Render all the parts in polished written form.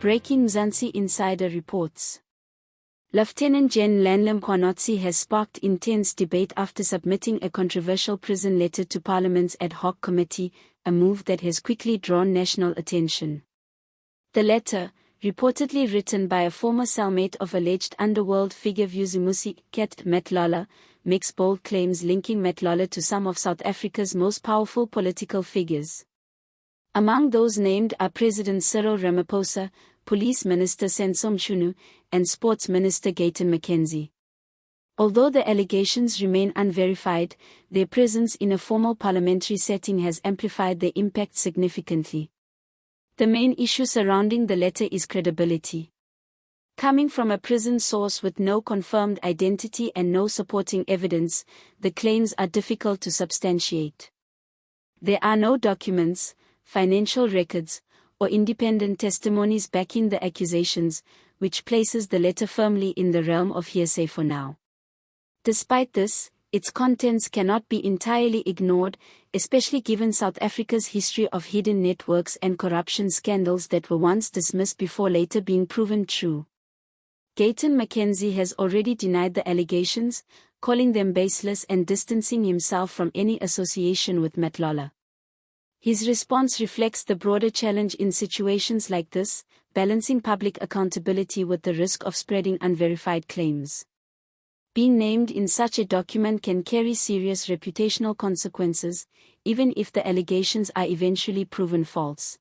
Breaking Mzansi Insider reports. Lieutenant Gen Nhlanhla Mkhwanazi has sparked intense debate after submitting a controversial prison letter to Parliament's ad hoc committee, a move that has quickly drawn national attention. The letter, reportedly written by a former cellmate of alleged underworld figure Vusimusi, Matlala, makes bold claims linking Matlala to some of South Africa's most powerful political figures. Among those named are President Cyril Ramaphosa, Police Minister Senzo Mchunu, and Sports Minister Gayton McKenzie. Although the allegations remain unverified, their presence in a formal parliamentary setting has amplified their impact significantly. The main issue surrounding the letter is credibility. Coming from a prison source with no confirmed identity and no supporting evidence, the claims are difficult to substantiate. There are no documents, financial records, or independent testimonies backing the accusations, which places the letter firmly in the realm of hearsay for now. Despite this, its contents cannot be entirely ignored, especially given South Africa's history of hidden networks and corruption scandals that were once dismissed before later being proven true. Gayton McKenzie has already denied the allegations, calling them baseless and distancing himself from any association with Matlala. His response reflects the broader challenge in situations like this, balancing public accountability with the risk of spreading unverified claims. Being named in such a document can carry serious reputational consequences, even if the allegations are eventually proven false.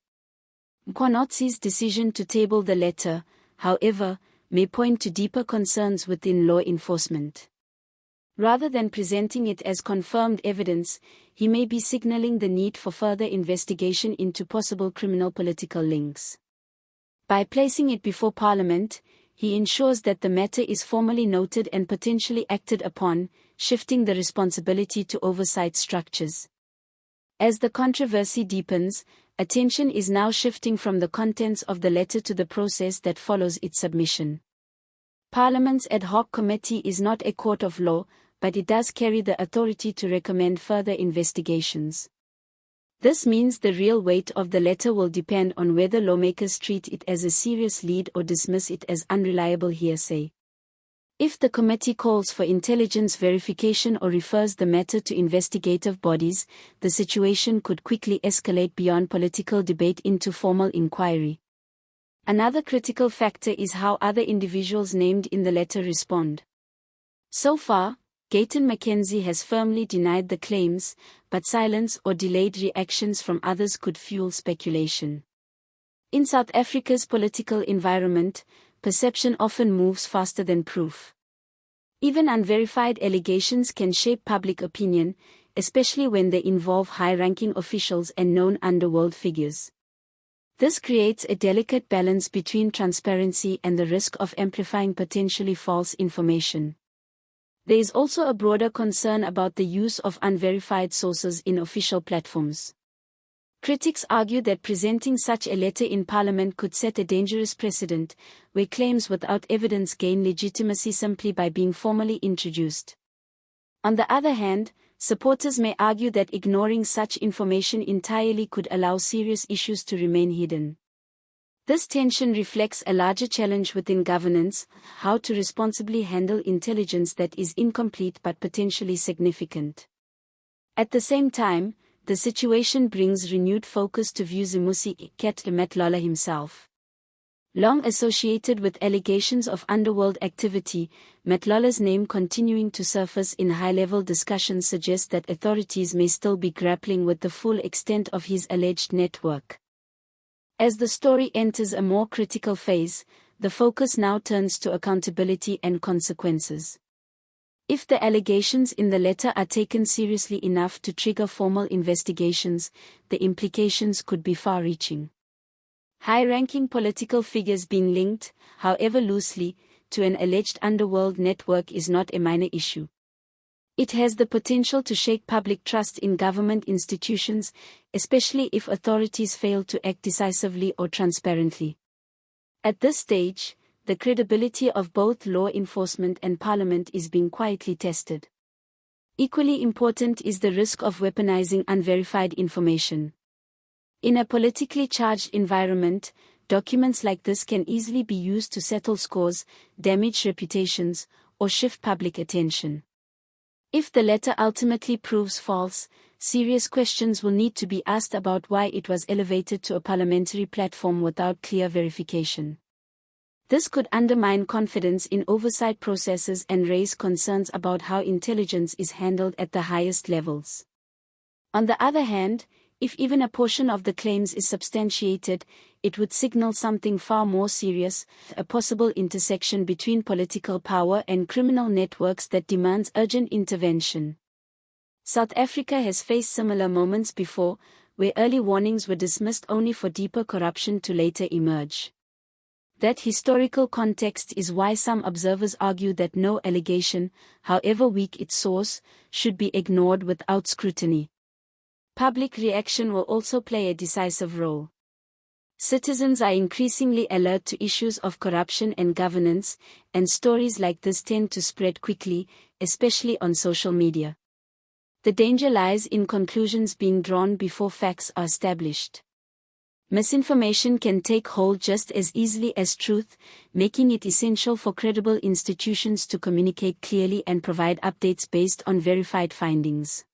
Mkhwanazi's decision to table the letter, however, may point to deeper concerns within law enforcement. Rather than presenting it as confirmed evidence, he may be signaling the need for further investigation into possible criminal political links. By placing it before Parliament, he ensures that the matter is formally noted and potentially acted upon, shifting the responsibility to oversight structures. As the controversy deepens, attention is now shifting from the contents of the letter to the process that follows its submission. Parliament's ad hoc committee is not a court of law, but it does carry the authority to recommend further investigations. This means the real weight of the letter will depend on whether lawmakers treat it as a serious lead or dismiss it as unreliable hearsay. If the committee calls for intelligence verification or refers the matter to investigative bodies, the situation could quickly escalate beyond political debate into formal inquiry. Another critical factor is how other individuals named in the letter respond. So far, Gayton McKenzie has firmly denied the claims, but silence or delayed reactions from others could fuel speculation. In South Africa's political environment, perception often moves faster than proof. Even unverified allegations can shape public opinion, especially when they involve high-ranking officials and known underworld figures. This creates a delicate balance between transparency and the risk of amplifying potentially false information. There is also a broader concern about the use of unverified sources in official platforms. Critics argue that presenting such a letter in Parliament could set a dangerous precedent, where claims without evidence gain legitimacy simply by being formally introduced. On the other hand, supporters may argue that ignoring such information entirely could allow serious issues to remain hidden. This tension reflects a larger challenge within governance: how to responsibly handle intelligence that is incomplete but potentially significant. At the same time, the situation brings renewed focus to Vusimusi, Matlala himself. Long associated with allegations of underworld activity, Matlala's name continuing to surface in high-level discussions suggests that authorities may still be grappling with the full extent of his alleged network. As the story enters a more critical phase, the focus now turns to accountability and consequences. If the allegations in the letter are taken seriously enough to trigger formal investigations, the implications could be far-reaching. High-ranking political figures being linked, however loosely, to an alleged underworld network is not a minor issue. It has the potential to shake public trust in government institutions, especially if authorities fail to act decisively or transparently. At this stage, the credibility of both law enforcement and Parliament is being quietly tested. Equally important is the risk of weaponizing unverified information. In a politically charged environment, documents like this can easily be used to settle scores, damage reputations, or shift public attention. If the letter ultimately proves false, serious questions will need to be asked about why it was elevated to a parliamentary platform without clear verification. This could undermine confidence in oversight processes and raise concerns about how intelligence is handled at the highest levels. On the other hand, if even a portion of the claims is substantiated, it would signal something far more serious, a possible intersection between political power and criminal networks that demands urgent intervention. South Africa has faced similar moments before, where early warnings were dismissed only for deeper corruption to later emerge. That historical context is why some observers argue that no allegation, however weak its source, should be ignored without scrutiny. Public reaction will also play a decisive role. Citizens are increasingly alert to issues of corruption and governance, and stories like this tend to spread quickly, especially on social media. The danger lies in conclusions being drawn before facts are established. Misinformation can take hold just as easily as truth, making it essential for credible institutions to communicate clearly and provide updates based on verified findings.